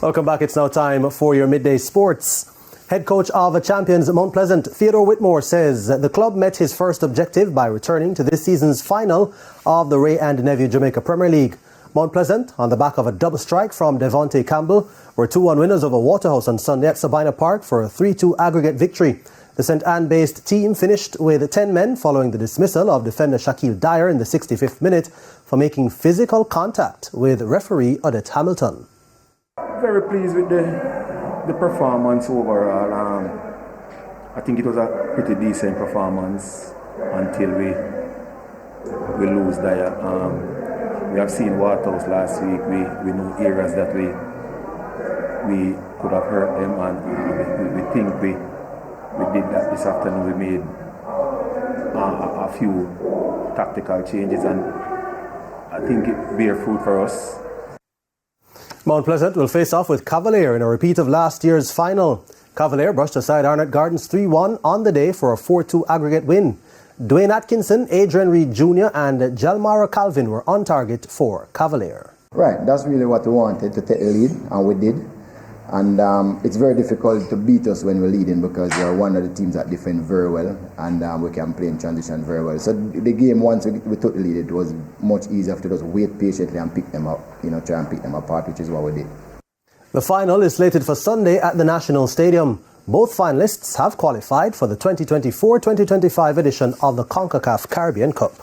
Welcome back. It's now time for your midday sports. Head coach of champions Mount Pleasant, Theodore Whitmore, says the club met his first objective by returning to this season's final of the Ray and Nephew Jamaica Premier League. Mount Pleasant, on the back of a double strike from Devontae Campbell, were 2-1 winners over Waterhouse on Sunday at Sabina Park for a 3-2 aggregate victory. The St. Anne-based team finished with 10 men following the dismissal of defender Shaquille Dyer in the 65th minute for making physical contact with referee Odette Hamilton. Very pleased with the performance overall. I think it was a pretty decent performance until we lose Dyer. We have seen Waterhouse last week. We know areas that we could have hurt them, and we think we did that this afternoon. We made a few tactical changes, and I think it bear fruit for us. Mount Pleasant will face off with Cavalier in a repeat of last year's final. Cavalier brushed aside Arnott Gardens 3-1 on the day for a 4-2 aggregate win. Dwayne Atkinson, Adrian Reed Jr. and Jalmara Calvin were on target for Cavalier. Right, that's really what we wanted, to take the lead, and we did. And it's very difficult to beat us when we're leading because we are one of the teams that defend very well, and we can play in transition very well. So the game, once we took the lead, it was much easier to just wait patiently and pick them up, try and pick them apart, which is what we did. The final is slated for Sunday at the National Stadium. Both finalists have qualified for the 2024-2025 edition of the CONCACAF Caribbean Cup.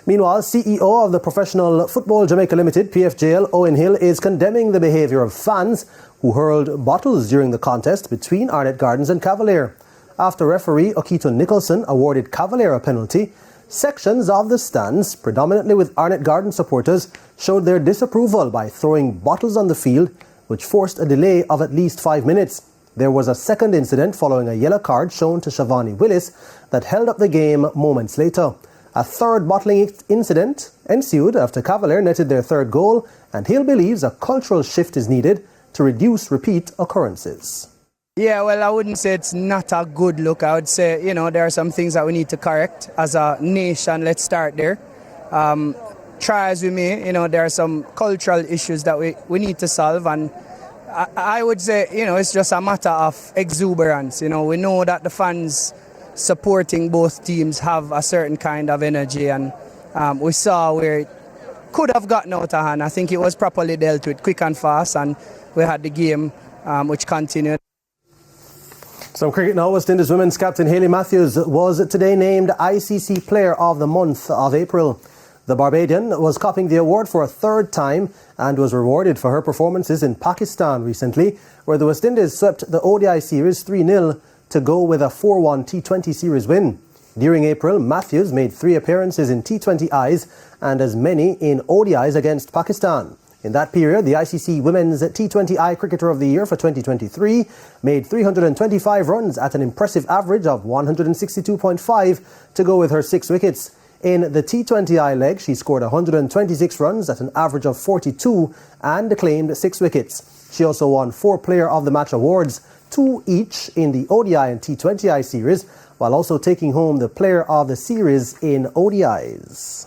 Meanwhile, CEO of the Professional Football Jamaica Limited, PFJL, Owen Hill, is condemning the behaviour of fans who hurled bottles during the contest between Arnott Gardens and Cavalier. After referee Okito Nicholson awarded Cavalier a penalty, sections of the stands, predominantly with Arnott Garden supporters, showed their disapproval by throwing bottles on the field, which forced a delay of at least 5 minutes. There was a second incident following a yellow card shown to Shavani Willis that held up the game moments later. A third bottling incident ensued after Cavalier netted their third goal, and Hill believes a cultural shift is needed to reduce repeat occurrences. Yeah, well, I wouldn't say it's not a good look. I would say, there are some things that we need to correct as a nation. Let's start there. Try as we may, there are some cultural issues that we need to solve, and I would say, it's just a matter of exuberance. We know that the fans supporting both teams have a certain kind of energy, and we saw where it could have gotten out of hand. I think it was properly dealt with quick and fast, and we had the game which continued. Some cricket now. West Indies women's captain Hayley Matthews was today named ICC Player of the Month of April. The Barbadian was copying the award for a third time and was rewarded for her performances in Pakistan recently, where the West Indies swept the ODI series 3-0 to go with a 4-1 T20 series win. During April, Matthews made 3 appearances in T20Is and as many in ODIs against Pakistan. In that period, the ICC Women's T20I Cricketer of the Year for 2023 made 325 runs at an impressive average of 162.5 to go with her 6 wickets. In the T20I leg, she scored 126 runs at an average of 42 and claimed 6 wickets. She also won 4 Player of the Match awards, 2 each in the ODI and T20I series, while also taking home the Player of the Series in ODIs.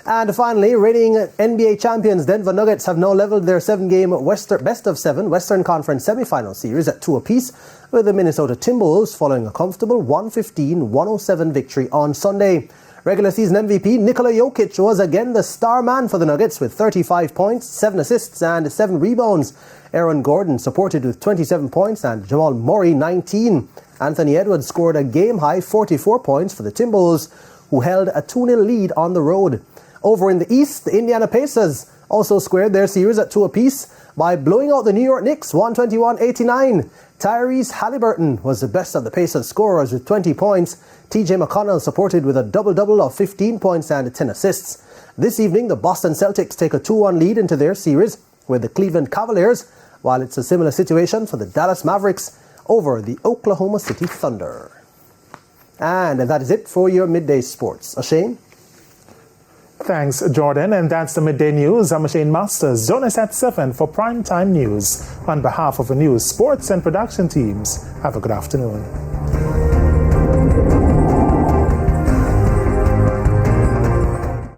And finally, reigning NBA champions Denver Nuggets have now levelled their 7-game best of 7 Western Conference semi-final series at 2 apiece with the Minnesota Timberwolves following a comfortable 115-107 victory on Sunday. Regular season MVP Nikola Jokic was again the star man for the Nuggets with 35 points, 7 assists and 7 rebounds. Aaron Gordon supported with 27 points and Jamal Murray 19. Anthony Edwards scored a game-high 44 points for the Timberwolves, who held a 2-0 lead on the road. Over in the East, the Indiana Pacers also squared their series at 2 apiece by blowing out the New York Knicks 121-89. Tyrese Halliburton was the best of the Pacers scorers with 20 points. TJ McConnell supported with a double-double of 15 points and 10 assists. This evening, the Boston Celtics take a 2-1 lead into their series with the Cleveland Cavaliers, while it's a similar situation for the Dallas Mavericks over the Oklahoma City Thunder. And that is it for your midday sports. Ashane? Thanks, Jordan. And that's the midday news. I'm Shane Masters. Join us at 7 for primetime news. On behalf of the news, sports and production teams, have a good afternoon.